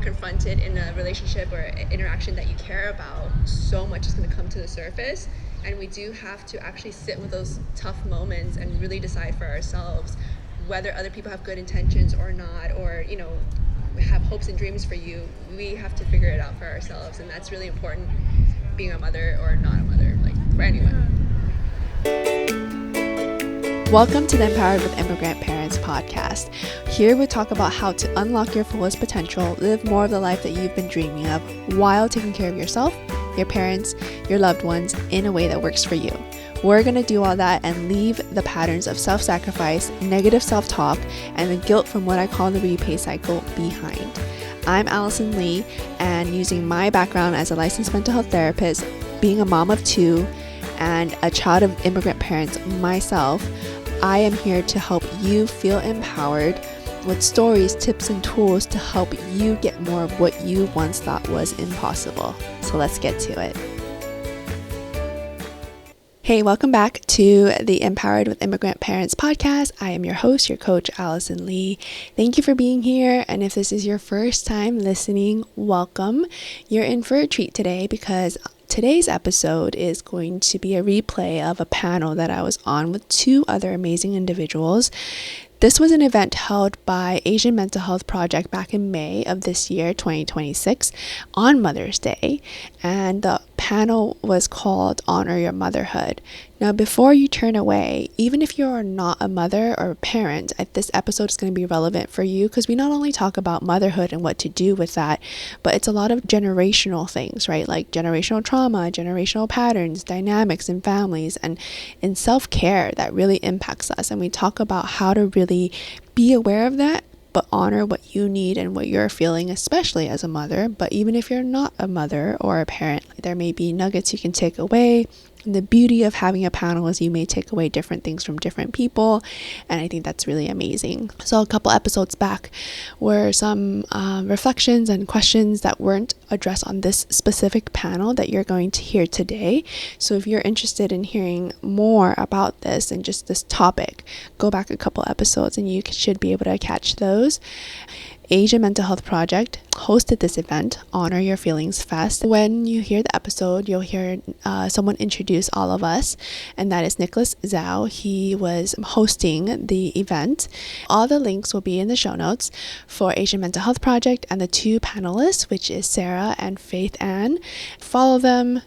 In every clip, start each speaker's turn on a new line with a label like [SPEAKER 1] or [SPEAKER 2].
[SPEAKER 1] confronted in a relationship or interaction that you care about, so much is going to come to the surface. And we do have to actually sit with those tough moments and really decide for ourselves whether other people have good intentions or not, or, you know, have hopes and dreams for you. We have to figure it out for ourselves, and that's really important, being a mother or not a mother, like for anyone.
[SPEAKER 2] Welcome to the Empowered with Immigrant Parents podcast. Here we talk about how to unlock your fullest potential, live more of the life that you've been dreaming of, while taking care of yourself, your parents, your loved ones in a way that works for you. We're going to do all that and leave the patterns of self-sacrifice, negative self-talk, and the guilt from what I call the repay cycle behind. I'm Allison Ly, and using my background as a licensed mental health therapist, being a mom of two, and a child of immigrant parents myself, I am here to help you feel empowered with stories, tips, and tools to help you get more of what you once thought was impossible. So let's get to it. Hey, welcome back to the Empowered with Immigrant Parents podcast. I am your host, your coach, Allison Ly. Thank you for being here. And if this is your first time listening, welcome. You're in for a treat today because today's episode is going to be a replay of a panel that I was on with two other amazing individuals. This was an event held by Asian Mental Health Project back in May of this year, 2026, on Mother's Day, and the panel was called Honor Your Motherhood. Now, before you turn away, even if you're not a mother or a parent, this episode is going to be relevant for you because we not only talk about motherhood and what to do with that, but it's a lot of generational things, right? Like generational trauma, generational patterns, dynamics in families, and in self-care that really impacts us. And we talk about how to really be aware of that, but honor what you need and what you're feeling, especially as a mother. But even if you're not a mother or a parent, there may be nuggets you can take away. And the beauty of having a panel is you may take away different things from different people, and I think that's really amazing. So a couple episodes back were some reflections and questions that weren't addressed on this specific panel that you're going to hear today. So if you're interested in hearing more about this and just this topic, go back a couple episodes and you should be able to catch those. Asian Mental Health Project hosted this event, Honor Your Feelings Fest. When you hear the episode, you'll hear someone introduce all of us, and that is Nicholas Zhao. He was hosting the event. All the links will be in the show notes for Asian Mental Health Project and the two panelists, which is Sarah and Faith Ann. Follow them,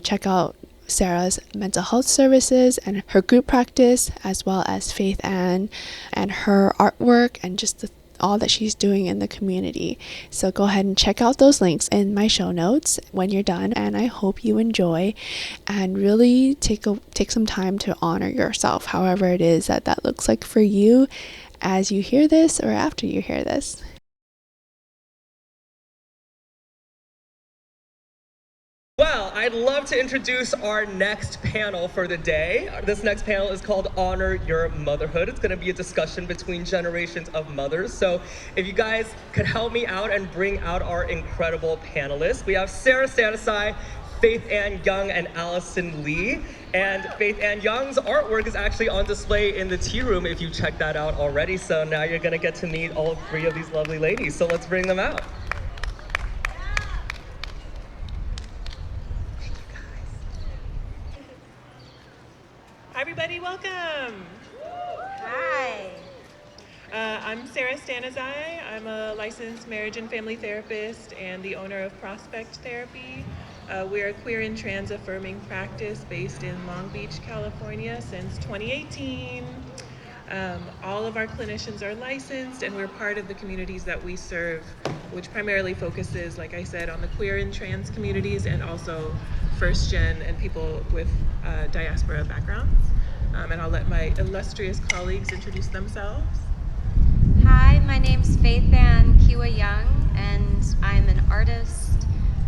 [SPEAKER 2] check out Sarah's mental health services and her group practice, as well as Faith Ann and her artwork and just all that she's doing in the community. So go ahead and check out those links in my show notes when you're done, and I hope you enjoy and really take some time to honor yourself, however it is that looks like for you as you hear this or after you hear this.
[SPEAKER 3] Well, I'd love to introduce our next panel for the day. This next panel is called Honor Your Motherhood. It's going to be a discussion between generations of mothers. So if you guys could help me out and bring out our incredible panelists. We have Sara Stanizai, Faith Ann Young, and Allison Ly. And Faith Ann Young's artwork is actually on display in the tea room if you checked that out already. So now you're going to get to meet all three of these lovely ladies. So let's bring them out.
[SPEAKER 4] Hi everybody, welcome.
[SPEAKER 5] Hi.
[SPEAKER 4] I'm Sara Stanizai. I'm a licensed marriage and family therapist and the owner of Prospect Therapy. We're a queer and trans affirming practice based in Long Beach, California since 2018. All of our clinicians are licensed and we're part of the communities that we serve, which primarily focuses, like I said, on the queer and trans communities and also first gen and people with diaspora backgrounds. And I'll let my illustrious colleagues introduce themselves.
[SPEAKER 5] Hi, my name's Faith Ann Kiwa Young, and I'm an artist,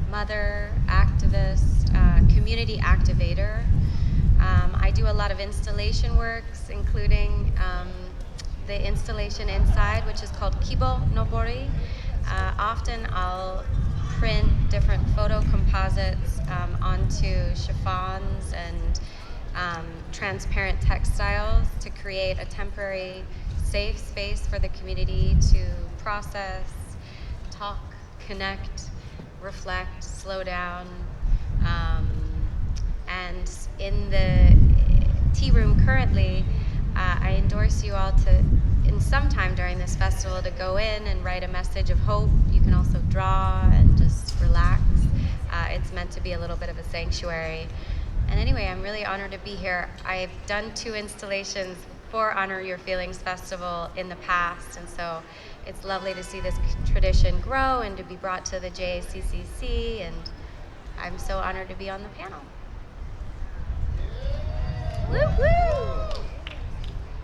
[SPEAKER 5] mother, activist, community activator. I do a lot of installation works, including the installation inside, which is called Kibo Nobori. Often I'll print different photo composites onto chiffons and transparent textiles to create a temporary safe space for the community to process, talk, connect, reflect, slow down. And in the tea room currently, I endorse you all to, in some time during this festival, to go in and write a message of hope. You can also draw and just relax. It's meant to be a little bit of a sanctuary. And anyway, I'm really honored to be here. I've done 2 installations for Honor Your Feelings Festival in the past, and so it's lovely to see this tradition grow and to be brought to the JACCC, and I'm so honored to be on the panel. Woo woo!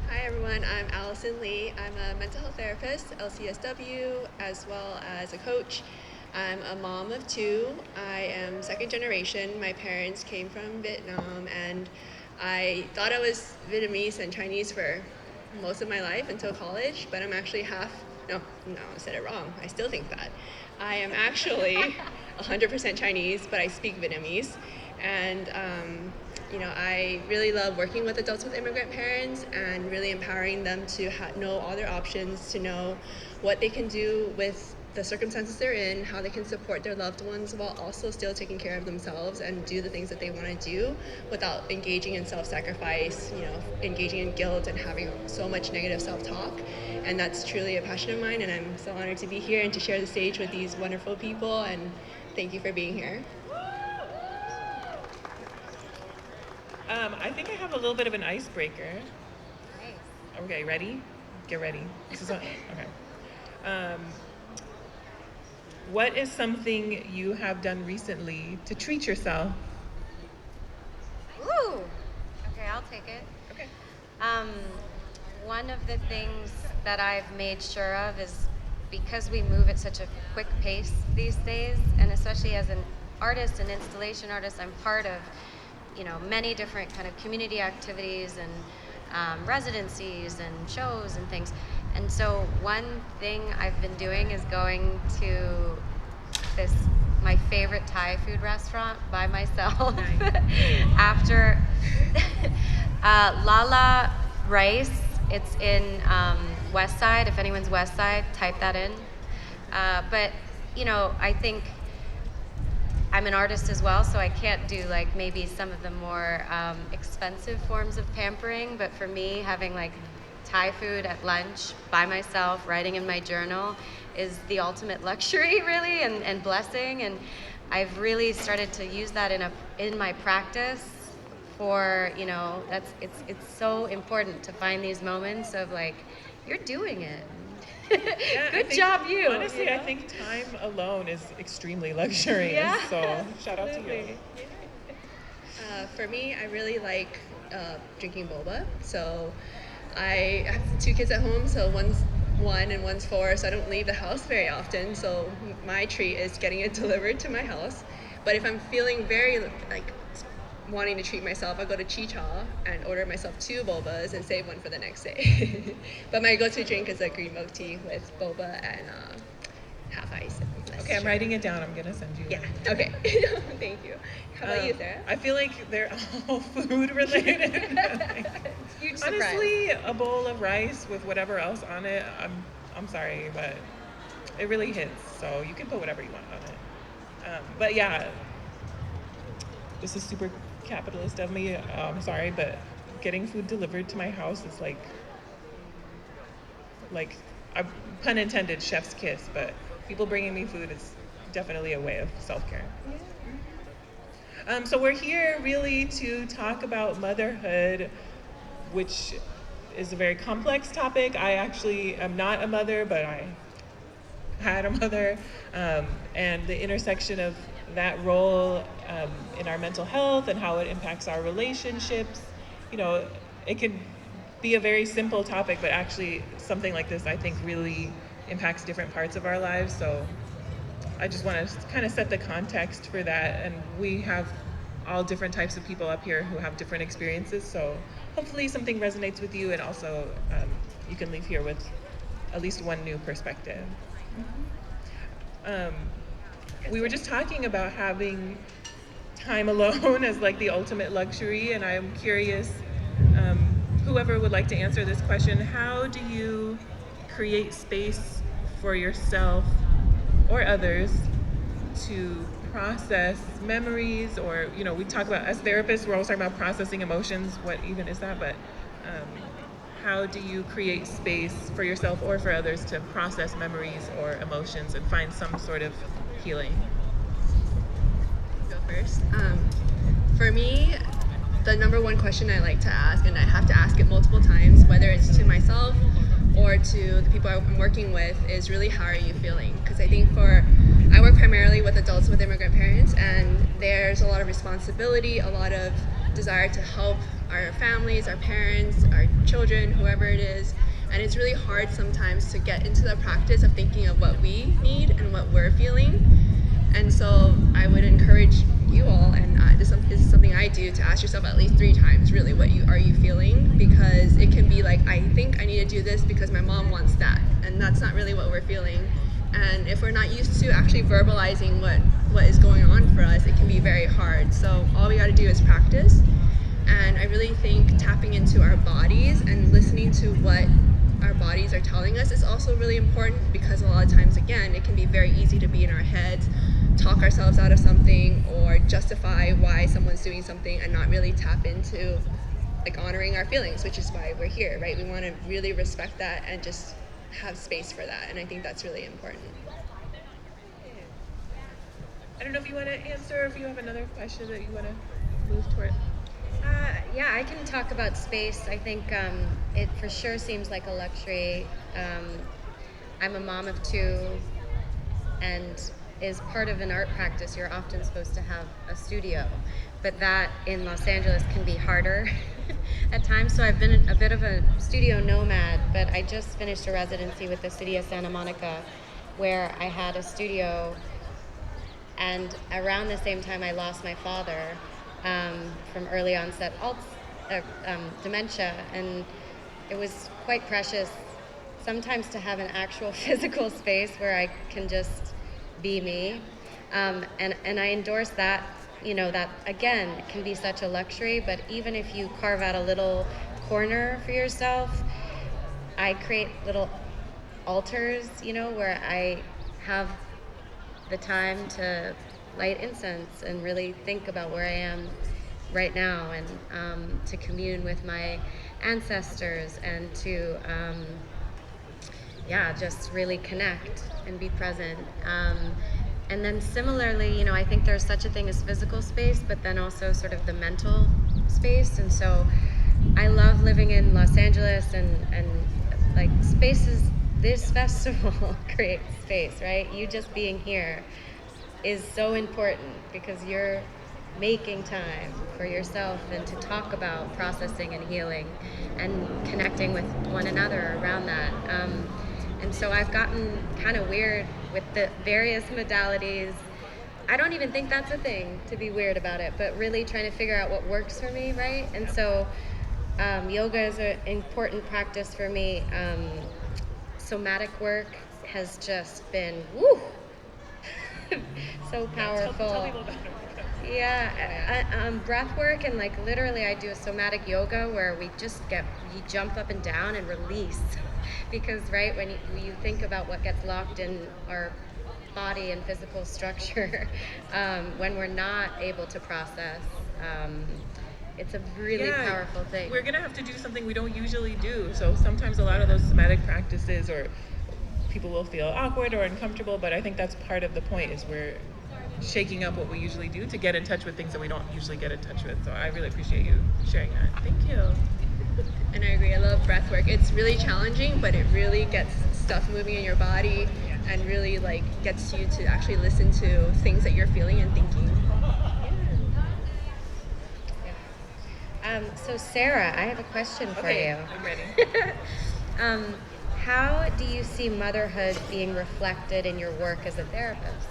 [SPEAKER 1] Hi everyone, I'm Allison Ly. I'm a mental health therapist, LCSW, as well as a coach. I'm a mom of 2. I am second generation. My parents came from Vietnam, and I thought I was Vietnamese and Chinese for most of my life until college, but I'm actually no, I said it wrong. I still think that. I am actually 100% Chinese, but I speak Vietnamese. And I really love working with adults with immigrant parents and really empowering them to know all their options, to know what they can do with the circumstances they're in, how they can support their loved ones while also still taking care of themselves and do the things that they want to do without engaging in self-sacrifice, engaging in guilt and having so much negative self-talk. And that's truly a passion of mine, and I'm so honored to be here and to share the stage with these wonderful people, and thank you for being here.
[SPEAKER 4] I think I have a little bit of an icebreaker.
[SPEAKER 5] Nice.
[SPEAKER 4] Okay, ready? Get ready. This is okay. What is something you have done recently to treat yourself?
[SPEAKER 5] Ooh. Okay, I'll take it.
[SPEAKER 4] Okay.
[SPEAKER 5] One of the things that I've made sure of is, because we move at such a quick pace these days, and especially as an artist, an installation artist, I'm part of many different kind of community activities and residencies and shows and things. And so one thing I've been doing is going to my favorite Thai food restaurant by myself.
[SPEAKER 1] Nice.
[SPEAKER 5] After Lala Rice. It's in West Side. If anyone's West Side, type that in. But I think I'm an artist as well, so I can't do maybe some of the more expensive forms of pampering. But for me, having Thai food at lunch by myself, writing in my journal, is the ultimate luxury, really, and blessing. And I've really started to use that in my practice. For it's so important to find these moments of you're doing it.
[SPEAKER 4] Yeah,
[SPEAKER 5] Good job, you.
[SPEAKER 4] Honestly, I think time alone is extremely luxurious.
[SPEAKER 5] Yeah.
[SPEAKER 4] So shout out to you.
[SPEAKER 1] For me, I really like drinking boba. So I have 2 kids at home, so one's 1 and one's 4, so I don't leave the house very often. So my treat is getting it delivered to my house. But if I'm feeling very wanting to treat myself, I go to Chicha and order myself 2 bobas and save 1 for the next day. But my go-to drink is a green milk tea with boba and half ice.
[SPEAKER 4] Okay, I'm writing it down. I'm gonna send you.
[SPEAKER 1] Yeah. Okay. Thank you. How about you, Sarah?
[SPEAKER 4] I feel like they're all food related.
[SPEAKER 1] Huge surprise.
[SPEAKER 4] Honestly, a bowl of rice with whatever else on it. I'm sorry, but it really hits. So you can put whatever you want on it. But yeah, this is super capitalist of me. I'm sorry, but getting food delivered to my house is like pun intended, chef's kiss. But people bringing me food is definitely a way of self-care. So we're here really to talk about motherhood, which is a very complex topic. I actually am not a mother, but I had a mother, and the intersection of that role in our mental health and how it impacts our relationships. It can be a very simple topic, but actually something like this, I think, really impacts different parts of our lives. So I just want to kind of set the context for that. And we have all different types of people up here who have different experiences. So hopefully something resonates with you, and also you can leave here with at least one new perspective. We were just talking about having time alone as the ultimate luxury, and I'm curious, whoever would like to answer this question, how do you create space for yourself or others to process memories, or, you know, we talk about, as therapists, we're always talking about processing emotions. What even is that? But how do you create space for yourself or for others to process memories or emotions and find some sort of healing?
[SPEAKER 1] Go first. For me, the number one question I like to ask, and I have to ask it multiple times, whether it's to myself or to the people I'm working with, is really, how are you feeling? Because I think I work primarily with adults with immigrant parents, and there's a lot of responsibility, a lot of desire to help our families, our parents, our children, whoever it is. And it's really hard sometimes to get into the practice of thinking of what we need and what we're feeling. And so I would encourage you all, and this is something I do, to ask yourself at least 3 times, really, what are you feeling? Because it can be like, I think I need to do this because my mom wants that, and that's not really what we're feeling. And if we're not used to actually verbalizing what is going on for us, it can be very hard. So all we got to do is practice. And I really think tapping into our bodies and listening to what our bodies are telling us is also really important, because a lot of times, again, it can be very easy to be in our heads, talk ourselves out of something, or justify why someone's doing something, and not really tap into like honoring our feelings, which is why we're here, right? We want to really respect that and just have space for that. And I think that's really important.
[SPEAKER 4] I don't know if you want to answer, or if you have another question that you want to move toward.
[SPEAKER 5] Yeah, I can talk about space. I think it for sure seems like a luxury. I'm a mom of 2, and as part of an art practice, you're often supposed to have a studio. But that in Los Angeles can be harder at times. So I've been a bit of a studio nomad, but I just finished a residency with the city of Santa Monica, where I had a studio. And around the same time, I lost my father from early onset dementia, and it was quite precious sometimes to have an actual physical space where I can just be me, and I endorse that. You know, that again can be such a luxury, but even if you carve out a little corner for yourself, I create little altars, you know, where I have the time to light incense and really think about where I am right now, and to commune with my ancestors, and to just really connect and be present. And then similarly, you know, I think there's such a thing as physical space, but then also sort of the mental space. And so I love living in Los Angeles, and like spaces, this festival creates space, right? You just being here is so important, because you're making time for yourself and to talk about processing and healing and connecting with one another around that. And so I've gotten kind of weird with the various modalities. I don't even think that's a thing, to be weird about it, but really trying to figure out what works for me, right? And so yoga is an important practice for me. Somatic work has just been, woo, so powerful.
[SPEAKER 4] Tell people about it.
[SPEAKER 5] Yeah, breath work, and like literally I do a somatic yoga where we jump up and down and release. Because right, when you think about what gets locked in our body and physical structure, when we're not able to process, it's a really powerful thing.
[SPEAKER 4] We're gonna have to do something we don't usually do. So sometimes a lot of those somatic practices, or people will feel awkward or uncomfortable, but I think that's part of the point, is we're shaking up what we usually do to get in touch with things that we don't usually get in touch with. So I really appreciate you sharing that. Thank you.
[SPEAKER 1] And I agree, I love breath work. It's really challenging, but it really gets stuff moving in your body, and really like gets you to actually listen to things that you're feeling and thinking.
[SPEAKER 5] So Sarah, I have a question for you.
[SPEAKER 4] I'm ready.
[SPEAKER 5] How do you see motherhood being reflected in your work as a therapist?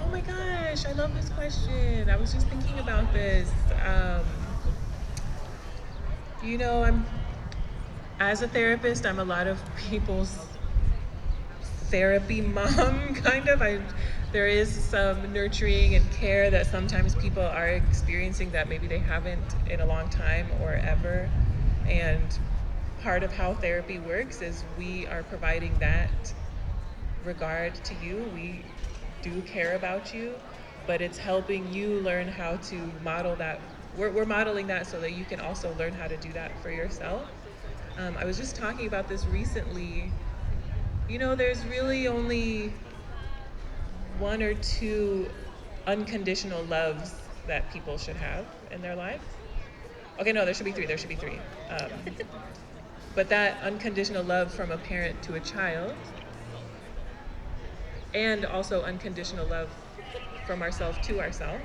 [SPEAKER 4] Oh my gosh, I love this question. I was just thinking about this. You know, as a therapist, I'm a lot of people's therapy mom, kind of. There is some nurturing and care that sometimes people are experiencing that maybe they haven't in a long time or ever. And part of how therapy works is we are providing that regard to you. We do care about you, but it's helping you learn how to model that. We're modeling that so that you can also learn how to do that for yourself. I was just talking about this recently. You know, there's really only one or two unconditional loves that people should have in their life. Okay, no, there should be three. But that unconditional love from a parent to a child, and also unconditional love from ourselves to ourselves.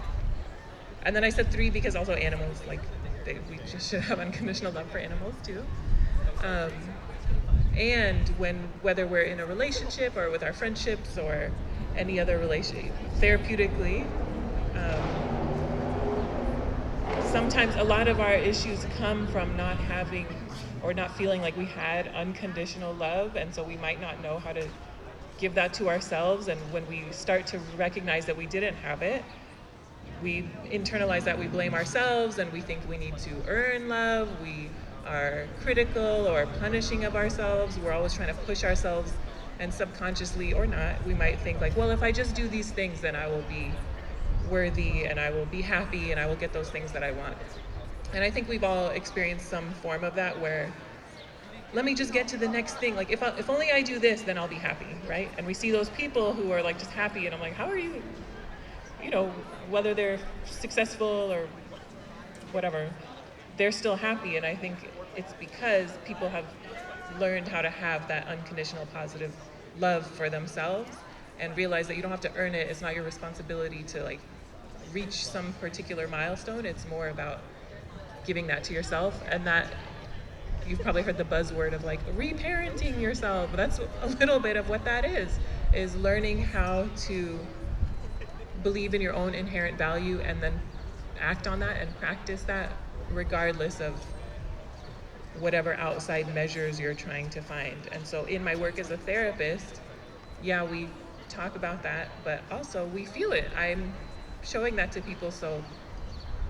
[SPEAKER 4] And then I said three because also animals, like we just should have unconditional love for animals too. And whether we're in a relationship or with our friendships or any other relationship, therapeutically, sometimes a lot of our issues come from not having or not feeling like we had unconditional love, and so we might not know how to give that to ourselves. And when we start to recognize that we didn't have it, we internalize that, we blame ourselves, and we think we need to earn love. We are critical or punishing of ourselves. We're always trying to push ourselves, and subconsciously or not, we might think like, well, if I just do these things, then I will be worthy and I will be happy and I will get those things that I want. And I think we've all experienced some form of that where, let me just get to the next thing. Like if only I do this, then I'll be happy, right? And we see those people who are like just happy, and I'm like, how are you, whether they're successful or whatever, they're still happy. And I think it's because people have learned how to have that unconditional positive love for themselves and realize that you don't have to earn it. It's not your responsibility to like reach some particular milestone. It's more about giving that to yourself. And that, you've probably heard the buzzword of like reparenting yourself. That's a little bit of what that is learning how to believe in your own inherent value and then act on that and practice that regardless of whatever outside measures you're trying to find. And so in my work as a therapist, yeah, we talk about that, but also we feel it. I'm showing that to people so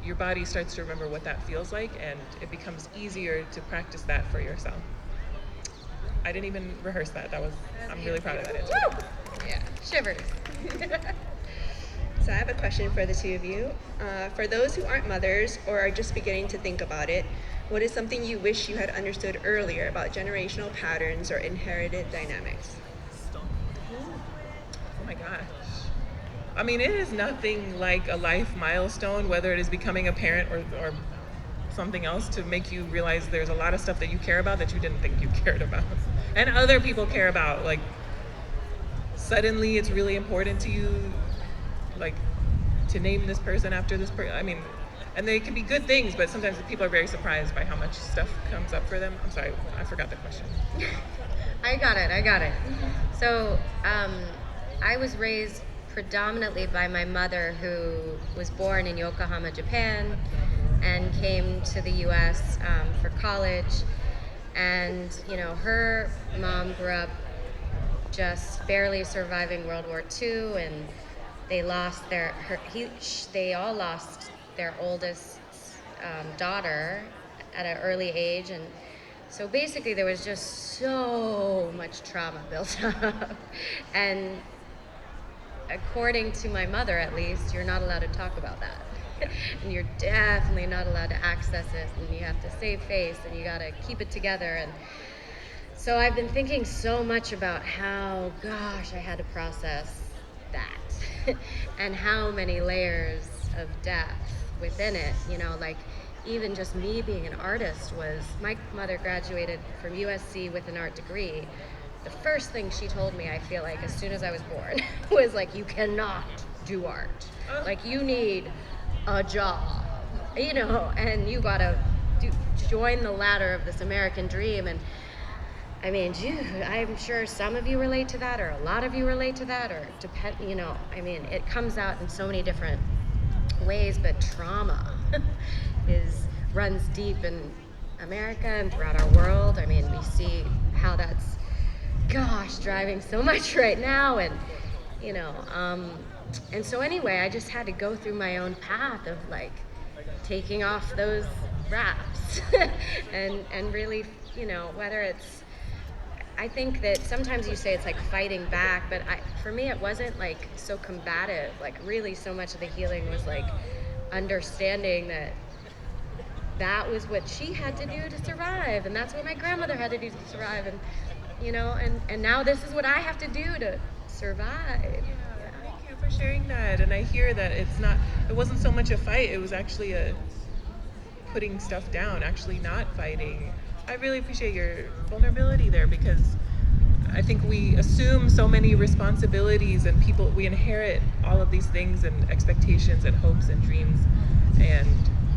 [SPEAKER 4] your body starts to remember what that feels like, and it becomes easier to practice that for yourself. I didn't even rehearse that. I'm really proud of that answer.
[SPEAKER 1] Woo! Yeah, shivers. So I have a question for the two of you. For those who aren't mothers or are just beginning to think about it, what is something you wish you had understood earlier about generational patterns or inherited dynamics?
[SPEAKER 4] Oh my gosh. I mean, it is nothing like a life milestone, whether it is becoming a parent or something else, to make you realize there's a lot of stuff that you care about that you didn't think you cared about. And other people care about. Like, suddenly it's really important to you, like, to name this person after this person. I mean, and they can be good things, but sometimes people are very surprised by how much stuff comes up for them. I'm sorry, I forgot the question.
[SPEAKER 5] I got it. So I was raised predominantly by my mother, who was born in Yokohama, Japan, and came to the U.S. For college. And, her mom grew up just barely surviving World War II, and they lost they all lost their oldest daughter at an early age. And so basically there was just so much trauma built up. And according to my mother, at least, you're not allowed to talk about that. And you're definitely not allowed to access it, and you have to save face, and you gotta keep it together. And so I've been thinking so much about how, gosh, I had to process that and how many layers of depth within it, like even just me being an artist my mother graduated from USC with an art degree. The first thing she told me, I feel like, as soon as I was born, was like, you cannot do art. Like, you need a job, and you gotta join the ladder of this American dream. And I mean, I'm sure some of you relate to that, or a lot of you relate to that, or it comes out in so many different ways, but trauma runs deep in America and throughout our world. I mean, we see how that's, driving so much right now. And, and so anyway, I just had to go through my own path of like taking off those wraps and really, whether it's, I think that sometimes you say it's like fighting back, but for me, it wasn't like so combative. Like really so much of the healing was like understanding that was what she had to do to survive, and that's what my grandmother had to do to survive, and and now this is what I have to do to survive.
[SPEAKER 4] Yeah. Thank you for sharing that. And I hear that it wasn't so much a fight, it was actually a putting stuff down, actually not fighting. I really appreciate your vulnerability there, because I think we assume so many responsibilities, and we inherit all of these things and expectations and hopes and dreams, and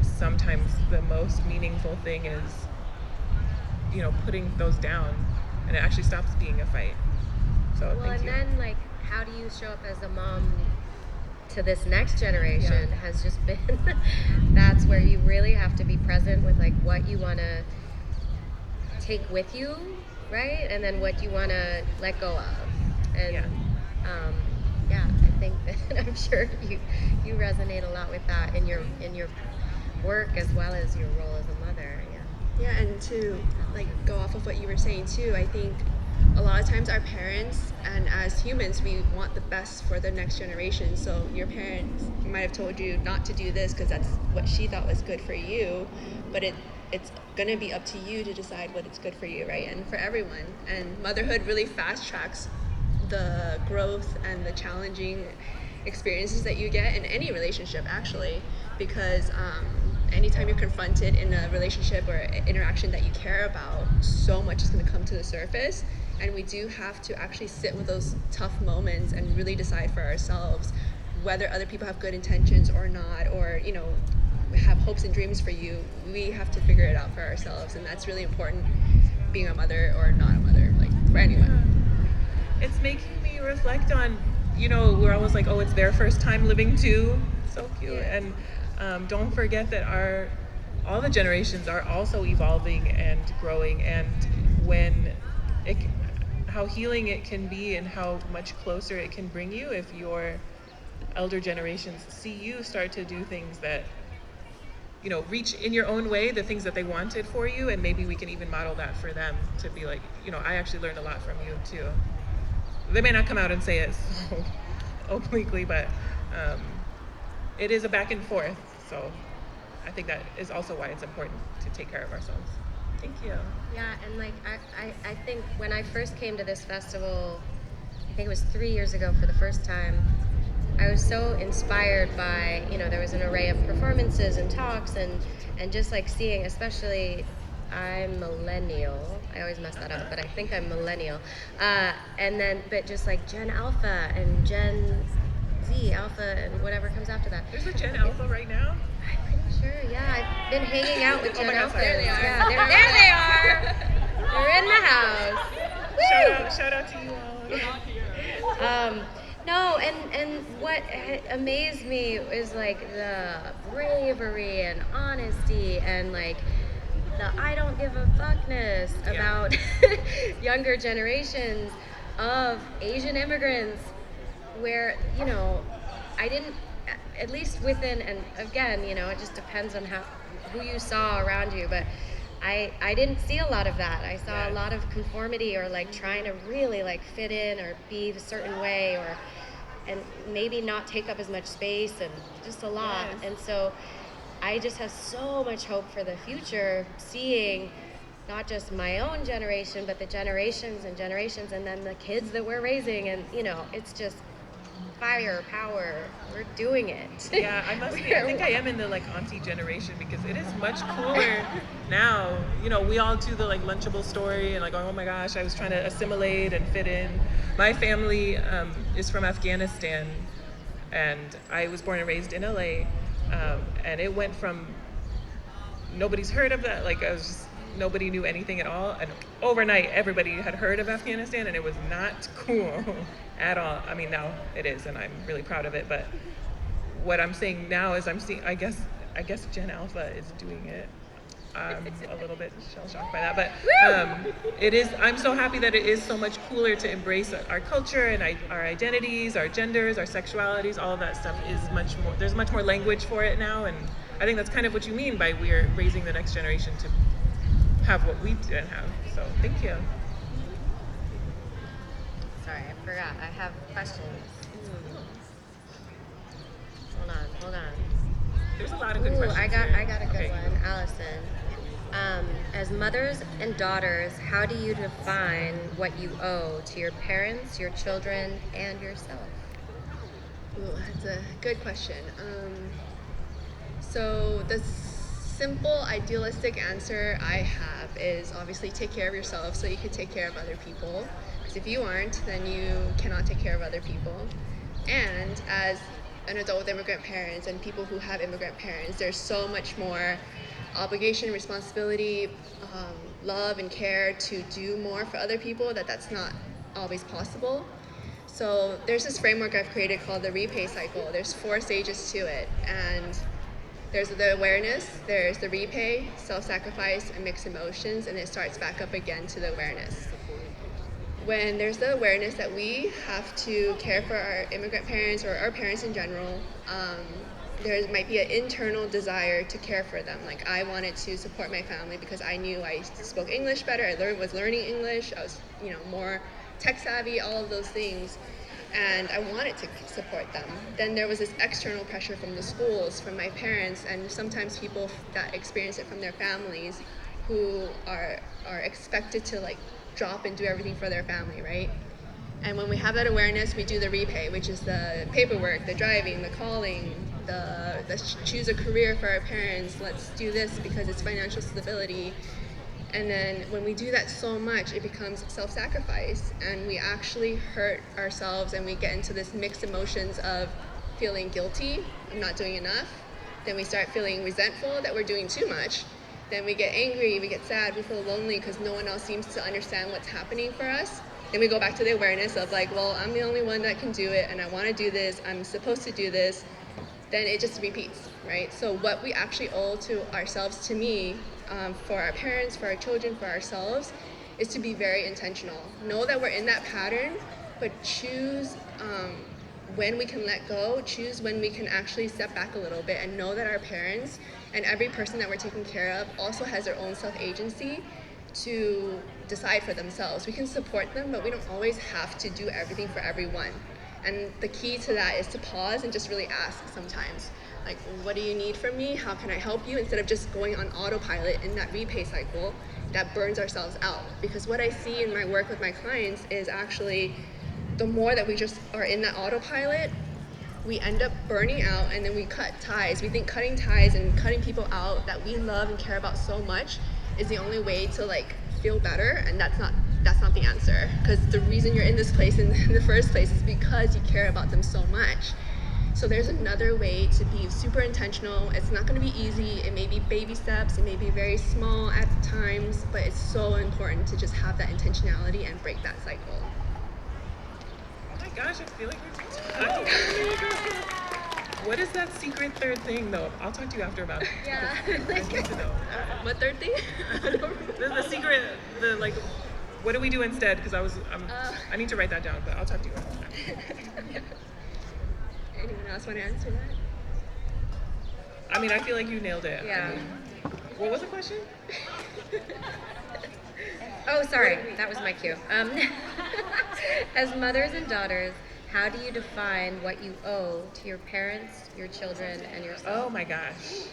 [SPEAKER 4] sometimes the most meaningful thing is putting those down, and it actually stops being a fight. So
[SPEAKER 5] well,
[SPEAKER 4] thank you.
[SPEAKER 5] And then like, how do you show up as a mom to this next generation? Has just been that's where you really have to be present with like what you want to take with you, right? And then what you want to let go of. And I think that I'm sure you resonate a lot with that in your work as well as your role as a mother.
[SPEAKER 1] Yeah, and to like go off of what you were saying too, I think a lot of times our parents, and as humans, we want the best for the next generation. So your parents might have told you not to do this because that's what she thought was good for you, but it's going to be up to you to decide what is good for you, right? And for everyone. And motherhood really fast tracks the growth and the challenging experiences that you get in any relationship, actually, because anytime you're confronted in a relationship or interaction that you care about, so much is going to come to the surface, and we do have to actually sit with those tough moments and really decide for ourselves whether other people have good intentions or not, or have hopes and dreams for you. We have to figure it out for ourselves, and that's really important, being a mother or not a mother, like for anyone.
[SPEAKER 4] It's making me reflect on, we're always like, oh, it's their first time living too. So cute. And don't forget that all the generations are also evolving and growing, and how healing it can be and how much closer it can bring you if your elder generations see you start to do things that reach in your own way the things that they wanted for you, and maybe we can even model that for them to be like, I actually learned a lot from you too. They may not come out and say it so obliquely, but it is a back and forth. So I think that is also why it's important to take care of ourselves. Thank you.
[SPEAKER 5] Yeah, and like I think when I first came to this festival, I think it was 3 years ago for the first time, I was so inspired by, there was an array of performances and talks and just like seeing, especially, I'm millennial. I always mess that up, but I think I'm millennial. But just like Gen Alpha and Gen Z, Alpha, and whatever comes after that.
[SPEAKER 4] There's a Gen Alpha right now?
[SPEAKER 5] I'm pretty sure, yeah. I've been hanging out with Gen Alpha.
[SPEAKER 1] There they are.
[SPEAKER 5] Yeah, there they are. They're in the house.
[SPEAKER 4] Shout out to you all.
[SPEAKER 5] No, and what amazed me is like the bravery and honesty and like the I don't give a fuckness about younger generations of Asian immigrants, where I didn't, at least within, and again it just depends on who you saw around you, but I didn't see a lot of that. I saw a lot of conformity, or like trying to really like fit in or be a certain way, and maybe not take up as much space, and just a lot.
[SPEAKER 4] Yes.
[SPEAKER 5] And so I just have so much hope for the future, seeing not just my own generation, but the generations and generations, and then the kids that we're raising. And it's just fire, power. We're doing it.
[SPEAKER 4] Yeah, I must be. I think I am in the like auntie generation, because it is much cooler now. We all do the like Lunchable story and like, oh my gosh, I was trying to assimilate and fit in. My family is from Afghanistan, and I was born and raised in LA, and it went from nobody's heard of that, like nobody knew anything at all, and overnight everybody had heard of Afghanistan, and it was not cool at all. I mean, now it is, and I'm really proud of it, but what I'm saying now is I'm seeing, I guess Gen Alpha is doing it. I'm a little bit shell-shocked by that, but it is. I'm so happy that it is so much cooler to embrace our culture and our identities, our genders, our sexualities. All of that stuff is much more. There's much more language for it now, and I think that's kind of what you mean by we're raising the next generation to have what we didn't have. So thank you.
[SPEAKER 5] forgot. I have questions. Hold on.
[SPEAKER 4] There's a lot of good
[SPEAKER 5] Ooh,
[SPEAKER 4] questions
[SPEAKER 5] I got a good
[SPEAKER 4] Okay.
[SPEAKER 5] one, Allison. As mothers and daughters, how do you define what you owe to your parents, your children, and yourself?
[SPEAKER 1] Ooh, that's a good question. So the simple, idealistic answer I have is obviously take care of yourself so you can take care of other people. Because if you aren't, then you cannot take care of other people. And as an adult with immigrant parents and people who have immigrant parents, there's so much more obligation, responsibility, love, and care to do more for other people that's not always possible. So there's this framework I've created called the repay cycle. There's 4 stages to it, and there's the awareness, there's the repay, self-sacrifice, and mixed emotions, and it starts back up again to the awareness. When there's the awareness that we have to care for our immigrant parents or our parents in general, there might be an internal desire to care for them. Like I wanted to support my family because I knew I spoke English better. I was learning English. I was, more tech savvy. All of those things, and I wanted to support them. Then there was this external pressure from the schools, from my parents, and sometimes people that experience it from their families, who are expected to like drop and do everything for their family, right? And when we have that awareness, we do the repay, which is the paperwork, the driving, the calling, the choose a career for our parents. Let's do this because it's financial stability. And then when we do that so much, it becomes self-sacrifice, and we actually hurt ourselves, and we get into this mixed emotions of feeling guilty, I'm not doing enough. Then we start feeling resentful that we're doing too much. Then we get angry, we get sad, we feel lonely because no one else seems to understand what's happening for us. Then we go back to the awareness of like, well, I'm the only one that can do it, and I want to do this, I'm supposed to do this. Then it just repeats, right? So what we actually owe to ourselves, to me, for our parents, for our children, for ourselves, is to be very intentional. Know that we're in that pattern, but choose when we can let go, choose when we can actually step back a little bit, and know that our parents and every person that we're taking care of also has their own self-agency to decide for themselves. We can support them, but we don't always have to do everything for everyone. And the key to that is to pause and just really ask sometimes, like, what do you need from me? How can I help you? Instead of just going on autopilot in that repay cycle that burns ourselves out. Because what I see in my work with my clients is actually the more that we just are in that autopilot, we end up burning out, and then we cut ties. We think cutting ties and cutting people out that we love and care about so much is the only way to like feel better, and that's not the answer. Because the reason you're in this place in the first place is because you care about them so much. So there's another way to be super intentional. It's not going to be easy. It may be baby steps. It may be very small at times, but it's so important to just have that intentionality and break that cycle.
[SPEAKER 4] Oh my gosh, I feel like we're talking. What is that secret third thing, though? I'll talk to you after about it.
[SPEAKER 1] Yeah.
[SPEAKER 4] I need to know.
[SPEAKER 1] What third thing?
[SPEAKER 4] The secret, what do we do instead? Because I need to write that down, but I'll talk to you after.
[SPEAKER 1] Anyone else want to answer that?
[SPEAKER 4] I mean, I feel like you nailed it.
[SPEAKER 5] Yeah.
[SPEAKER 4] I mean, what was the question?
[SPEAKER 5] Oh, sorry, that was my cue. As mothers and daughters, how do you define what you owe to your parents, your children, and yourself?
[SPEAKER 4] Oh my gosh.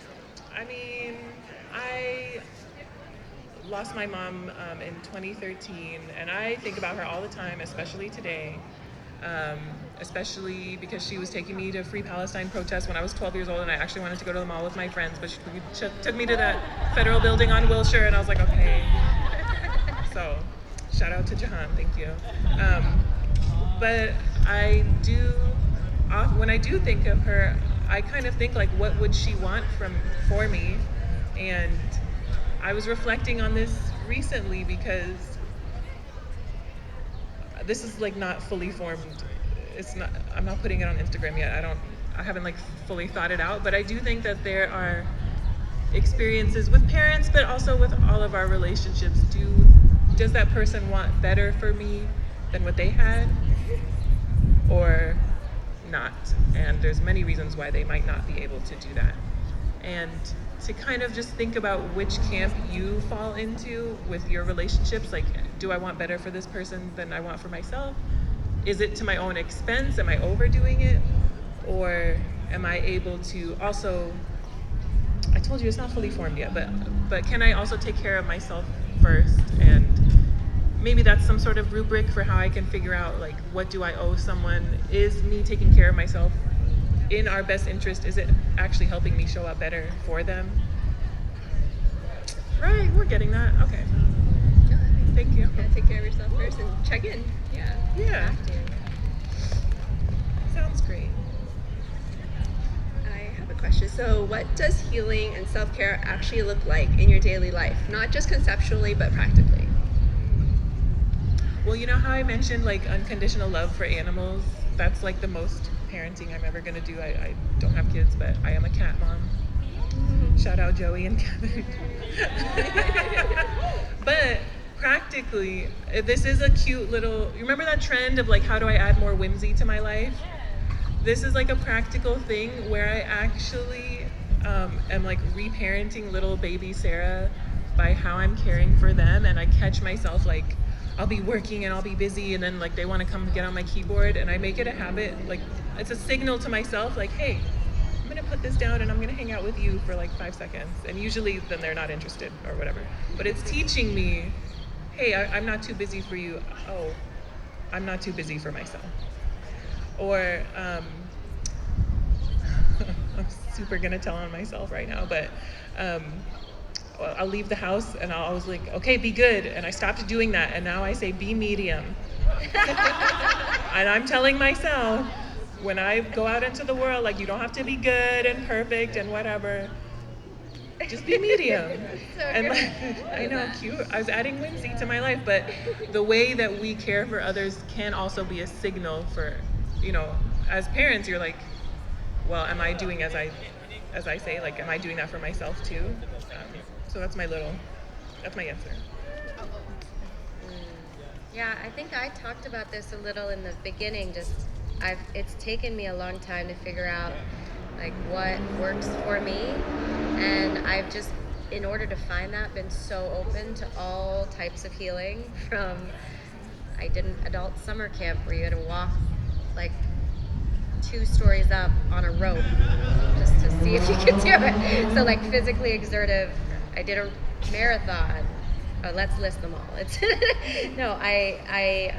[SPEAKER 4] I mean, I lost my mom in 2013, and I think about her all the time, especially today. Especially because she was taking me to Free Palestine protests when I was 12 years old, and I actually wanted to go to the mall with my friends, but she took me to that federal building on Wilshire, and I was like, okay. So, shout out to Jahan, thank you. But when I do think of her, I kind of think like, what would she want for me? And I was reflecting on this recently because this is like not fully formed. I'm not putting it on Instagram yet. I haven't like fully thought it out, but I do think that there are experiences with parents, but also with all of our relationships. Does that person want better for me than what they had, or not? And there's many reasons why they might not be able to do that. And to kind of just think about which camp you fall into with your relationships, like, do I want better for this person than I want for myself? is it to my own expense? Am I overdoing it? Or am I able to also, I told you it's not fully formed yet, but can I also take care of myself first? And maybe that's some sort of rubric for how I can figure out, like, what do I owe someone? Is me taking care of myself in our best interest? Is it actually helping me show up better for them? Right, we're getting that. Okay. Thank you.
[SPEAKER 1] Yeah, take care of yourself first and check in. Yeah.
[SPEAKER 4] Yeah. Sounds great.
[SPEAKER 1] I have a question. So, what does healing and self-care actually look like in your daily life? Not just conceptually, but practically.
[SPEAKER 4] Well, you know how I mentioned like unconditional love for animals? That's like the most parenting I'm ever gonna do. I don't have kids, but I am a cat mom. Shout out Joey and Kevin. But practically, this is a cute little, you remember that trend of like, how do I add more whimsy to my life? This is like a practical thing where I actually am like reparenting little baby Sarah by how I'm caring for them. And I catch myself like, I'll be working and I'll be busy, and then like they want to come get on my keyboard, and I make it a habit. Like, it's a signal to myself, like, hey, I'm gonna put this down and I'm gonna hang out with you for like 5 seconds. And usually then they're not interested or whatever. But it's teaching me, hey, I'm not too busy for you. Oh, I'm not too busy for myself. Or I'm super gonna tell on myself right now, but I'll leave the house and I'll always like, okay, be good. And I stopped doing that, and now I say be medium. And I'm telling myself, when I go out into the world, like, you don't have to be good and perfect and whatever. Just be medium. And like, I know, cute. I was adding whimsy to my life, but the way that we care for others can also be a signal for, you know, as parents, you're like, well, am I doing as I say? Like, am I doing that for myself too? So that's my answer.
[SPEAKER 5] Yeah, I think I talked about this a little in the beginning. It's taken me a long time to figure out like what works for me, and I've just, in order to find that, been so open to all types of healing. I did an adult summer camp where you had to walk like 2 stories up on a rope just to see if you could do it. So like physically exertive. I did a marathon. Oh, let's list them all. No, I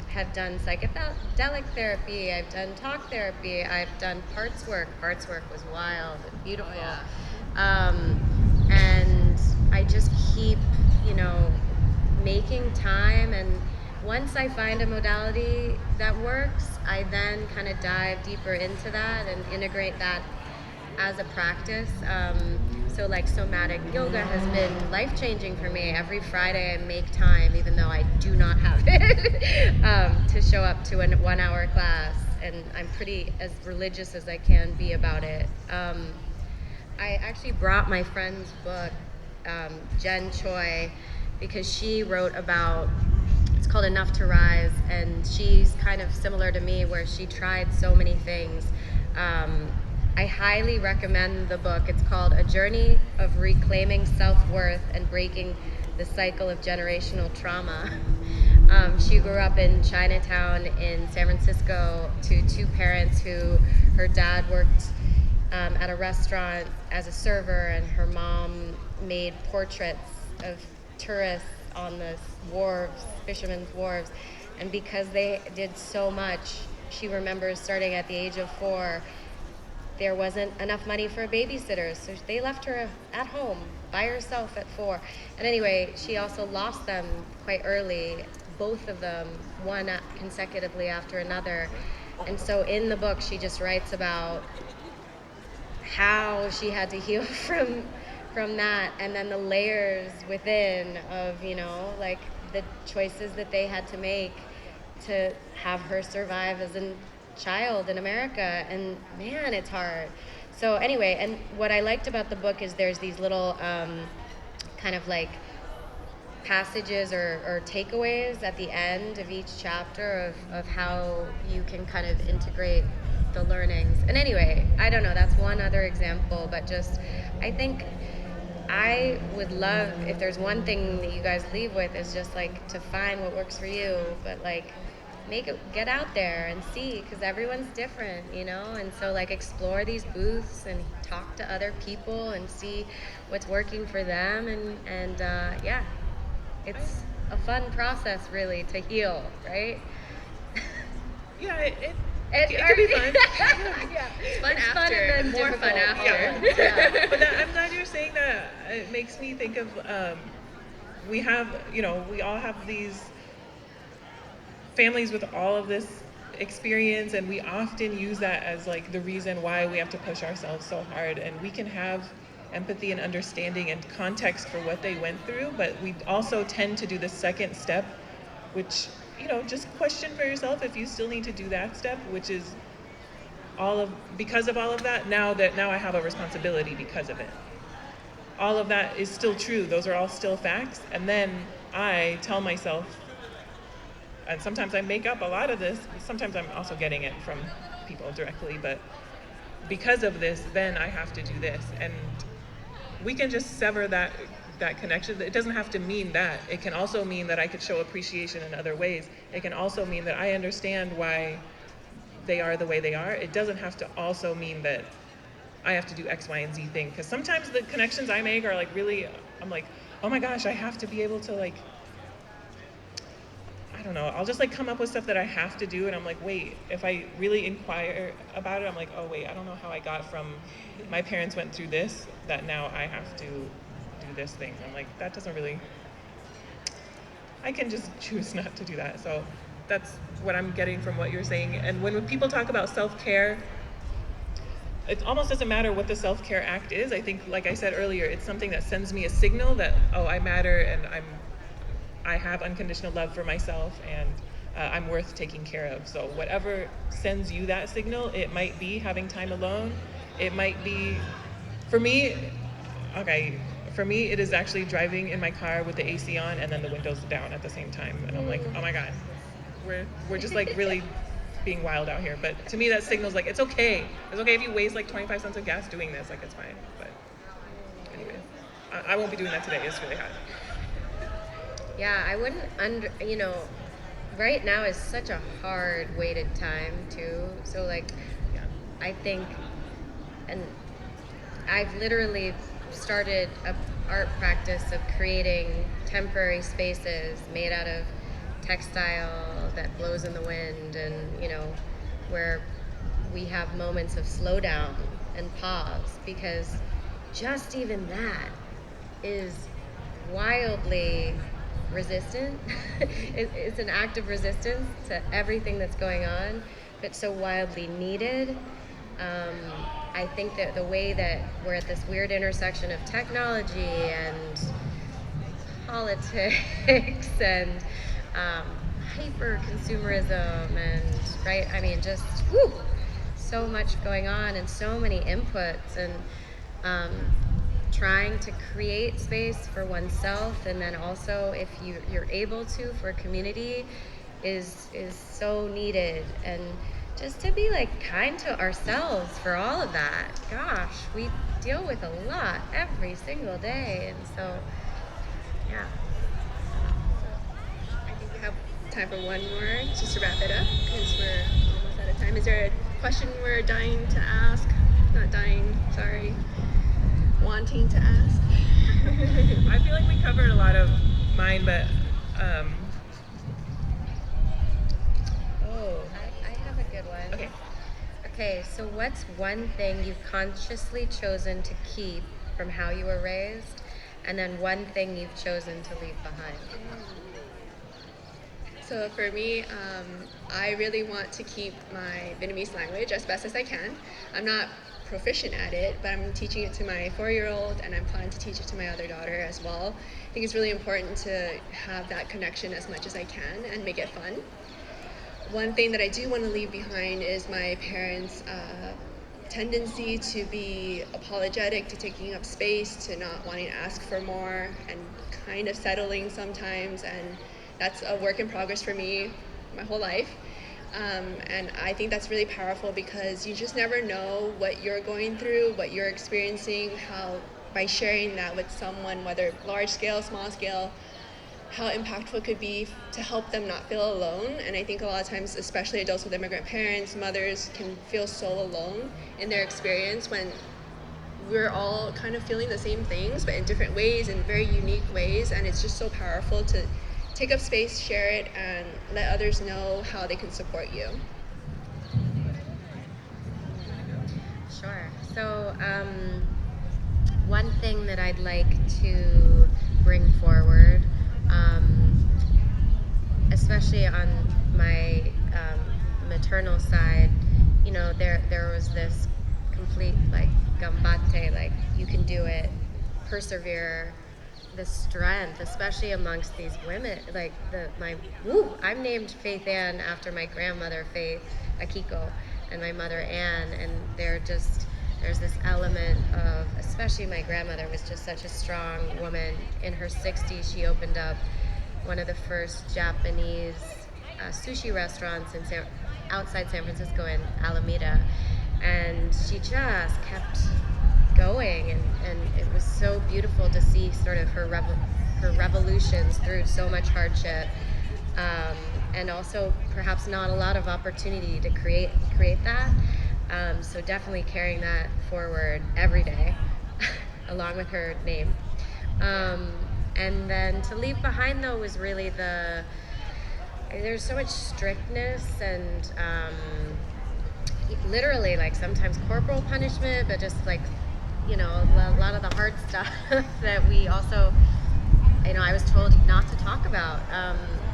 [SPEAKER 5] have done psychedelic therapy. I've done talk therapy. I've done parts work. Parts work was wild and beautiful. Oh, yeah. And I just keep, making time. And once I find a modality that works, I then kind of dive deeper into that and integrate that as a practice. So like somatic yoga has been life-changing for me. Every Friday I make time, even though I do not have it, to show up to a 1-hour class. And I'm pretty as religious as I can be about it. I actually brought my friend's book, Jen Choi, because she wrote about, it's called Enough to Rise, and she's kind of similar to me where she tried so many things. I highly recommend the book. It's called A Journey of Reclaiming Self-Worth and Breaking the Cycle of Generational Trauma. She grew up in Chinatown in San Francisco to 2 parents who, her dad worked at a restaurant as a server, and her mom made portraits of tourists on the wharves, fishermen's wharves. And because they did so much, she remembers starting at the age of 4, there wasn't enough money for babysitters, so they left her at home by herself at 4. And anyway, she also lost them quite early, both of them, one consecutively after another. And so in the book, she just writes about how she had to heal from that, and then the layers within of, like the choices that they had to make to have her survive as a child in America. And man, it's hard. So anyway, and what I liked about the book is there's these little kind of like passages or takeaways at the end of each chapter of how you can kind of integrate the learnings. And anyway, I don't know, that's one other example, but just, I think I would love, if there's one thing that you guys leave with, is just like to find what works for you, but like get out there and see, because everyone's different, and so like explore these booths and talk to other people and see what's working for them, and yeah, it's a fun process really to heal, right?
[SPEAKER 4] Yeah, it can be fun.
[SPEAKER 5] Yeah,
[SPEAKER 1] It's fun
[SPEAKER 5] it's
[SPEAKER 1] after,
[SPEAKER 5] and then
[SPEAKER 1] more fun
[SPEAKER 5] difficult.
[SPEAKER 1] after.
[SPEAKER 5] Yeah.
[SPEAKER 4] But I'm glad you're saying that. It makes me think of we have, we all have these families with all of this experience, and we often use that as like the reason why we have to push ourselves so hard. And we can have empathy and understanding and context for what they went through, but we also tend to do the second step, which, just question for yourself if you still need to do that step, which is because of all of that, now I have a responsibility because of it. All of that is still true. Those are all still facts. And then I tell myself, and sometimes I make up a lot of this, sometimes I'm also getting it from people directly, but because of this, then I have to do this. And we can just sever that connection. It doesn't have to mean that. It can also mean that I could show appreciation in other ways. It can also mean that I understand why they are the way they are. It doesn't have to also mean that I have to do X, Y, and Z thing. Because sometimes the connections I make are like really, I'm like, oh my gosh, I have to be able to like, I don't know, I'll just like come up with stuff that I have to do, and I'm like, wait, if I really inquire about it, I'm like, oh wait, I don't know how I got from my parents went through this, that now I have to do this thing. I'm like, that doesn't really, I can just choose not to do that. So that's what I'm getting from what you're saying. And when people talk about self-care, it almost doesn't matter what the self-care act is. I think, like I said earlier, it's something that sends me a signal that, oh, I matter, and I have unconditional love for myself, and I'm worth taking care of. So whatever sends you that signal, it might be having time alone. It might be, for me, it is actually driving in my car with the AC on and then the windows down at the same time. And I'm like, oh my God, we're just like really being wild out here. But to me, that signals like, it's okay. It's okay if you waste like 25 cents of gas doing this, like it's fine. But anyway, I won't be doing that today. It's really hot.
[SPEAKER 5] Yeah, I wouldn't right now is such a hard weighted time too. So like,
[SPEAKER 4] Yeah.
[SPEAKER 5] I think, and I've literally started a art practice of creating temporary spaces made out of textile that blows in the wind, and where we have moments of slowdown and pause, because just even that is wildly resistant. It's an act of resistance to everything that's going on, but so wildly needed. I think that the way that we're at this weird intersection of technology and politics and hyper consumerism, and right, I mean, just so much going on and so many inputs, and trying to create space for oneself, and then also if you're able to for community is so needed. And just to be like kind to ourselves for all of that. Gosh, we deal with a lot every single day, and so yeah.
[SPEAKER 1] I think we have time for one more, just to wrap it up, because we're almost out of time. Is there a question we're dying to ask? Not dying, sorry. Wanting to ask?
[SPEAKER 4] I feel like we covered a lot of mine, but
[SPEAKER 5] I have a good one. Okay, so what's one thing you've consciously chosen to keep from how you were raised, and then one thing you've chosen to leave behind?
[SPEAKER 1] So for me, I really want to keep my Vietnamese language as best as I can. I'm not proficient at it, but I'm teaching it to my 4-year-old, and I'm planning to teach it to my other daughter as well. I think it's really important to have that connection as much as I can and make it fun. One thing that I do want to leave behind is my parents' tendency to be apologetic, to taking up space, to not wanting to ask for more, and kind of settling sometimes, and that's a work in progress for me my whole life. And I think that's really powerful, because you just never know what you're going through, what you're experiencing, how by sharing that with someone, whether large scale, small scale, how impactful it could be to help them not feel alone. And I think a lot of times, especially adults with immigrant parents, mothers can feel so alone in their experience when we're all kind of feeling the same things, but in different ways, in very unique ways. And it's just so powerful to take up space, share it, and let others know how they can support you.
[SPEAKER 5] Sure. So one thing that I'd like to bring forward, especially on my maternal side, you know, there was this complete like gambate, like you can do it, persevere, the strength, especially amongst these women. Like I'm named Faith Ann after my grandmother Faith Akiko and my mother Ann, and there's this element of, especially my grandmother was just such a strong woman. In her 60s, she opened up one of the first Japanese sushi restaurants outside San Francisco in Alameda, and she just kept going, and it was so beautiful to see sort of her revolutions through so much hardship, and also perhaps not a lot of opportunity to create that. So definitely carrying that forward every day, along with her name. And then to leave behind, though, was really there's so much strictness and literally like sometimes corporal punishment, but just like, you know, a lot of the hard stuff that we also, you know, I was told not to talk about.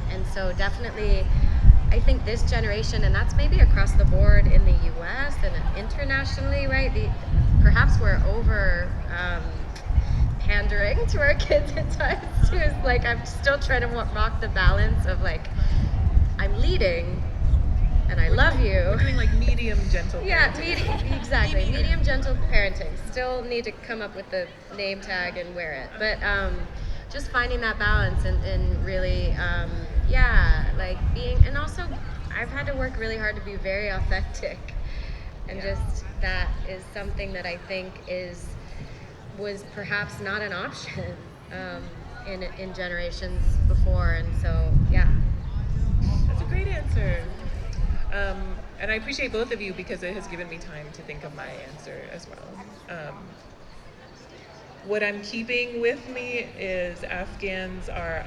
[SPEAKER 5] And so definitely, I think this generation, and that's maybe across the board in the US and internationally, right? Perhaps we're over pandering to our kids at times too. It's like I'm still trying to rock the balance of like, I'm leading and I love you.
[SPEAKER 4] We're doing like medium gentle parenting.
[SPEAKER 5] Yeah, exactly. Medium gentle parenting. Still need to come up with the name tag and wear it. But just finding that balance and really, like being, and also I've had to work really hard to be very authentic. And just that is something that I think was perhaps not an option in generations before. And so, yeah.
[SPEAKER 4] That's a great answer. And I appreciate both of you because it has given me time to think of my answer as well. What I'm keeping with me is Afghans are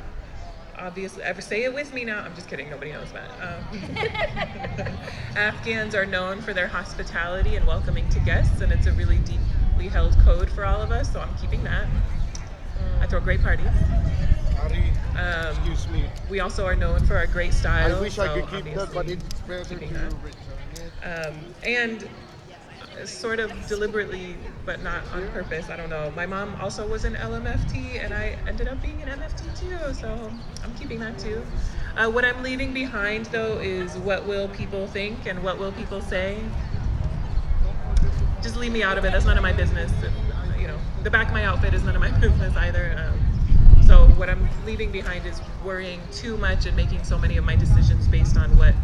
[SPEAKER 4] obviously, ever say it with me now? I'm just kidding, nobody knows that. Afghans are known for their hospitality and welcoming to guests, and it's a really deeply held code for all of us, so I'm keeping that. I throw great parties.
[SPEAKER 6] Excuse me.
[SPEAKER 4] We also are known for our great style.
[SPEAKER 6] I wish I could keep that, but it's better to you.
[SPEAKER 4] And sort of deliberately, but not on purpose, I don't know. My mom also was an LMFT, and I ended up being an MFT too, so I'm keeping that too. What I'm leaving behind, though, is what will people think and what will people say. Just leave me out of it. That's none of my business. You know, the back of my outfit is none of my business either. So what I'm leaving behind is worrying too much and making so many of my decisions based on what,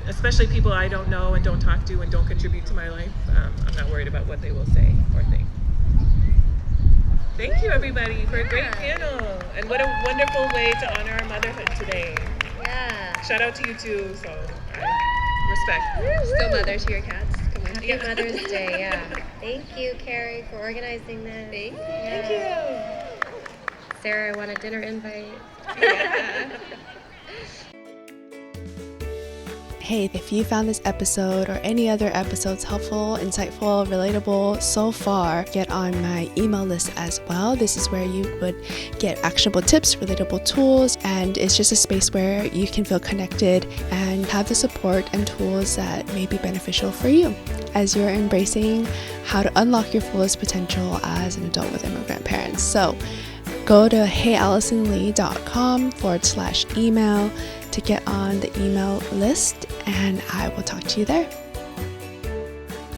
[SPEAKER 4] especially people I don't know and don't talk to and don't contribute to my life. I'm not worried about what they will say or think. Thank you, everybody, for a great panel. And what a wonderful way to honor our motherhood today.
[SPEAKER 5] Yeah.
[SPEAKER 4] Shout out to you too, so respect.
[SPEAKER 1] Still mother to your cats. Come on.
[SPEAKER 5] Happy Mother's Day, yeah. Thank you, Carrie, for organizing this.
[SPEAKER 1] Thank you.
[SPEAKER 4] Thank you.
[SPEAKER 5] Sarah, I want a dinner invite.
[SPEAKER 1] Yeah.
[SPEAKER 2] Hey, if you found this episode or any other episodes helpful, insightful, relatable so far, get on my email list as well. This is where you would get actionable tips, relatable tools, and it's just a space where you can feel connected and have the support and tools that may be beneficial for you as you're embracing how to unlock your fullest potential as an adult with immigrant parents. So go to heyallisonly.com/email to get on the email list, and I will talk to you there.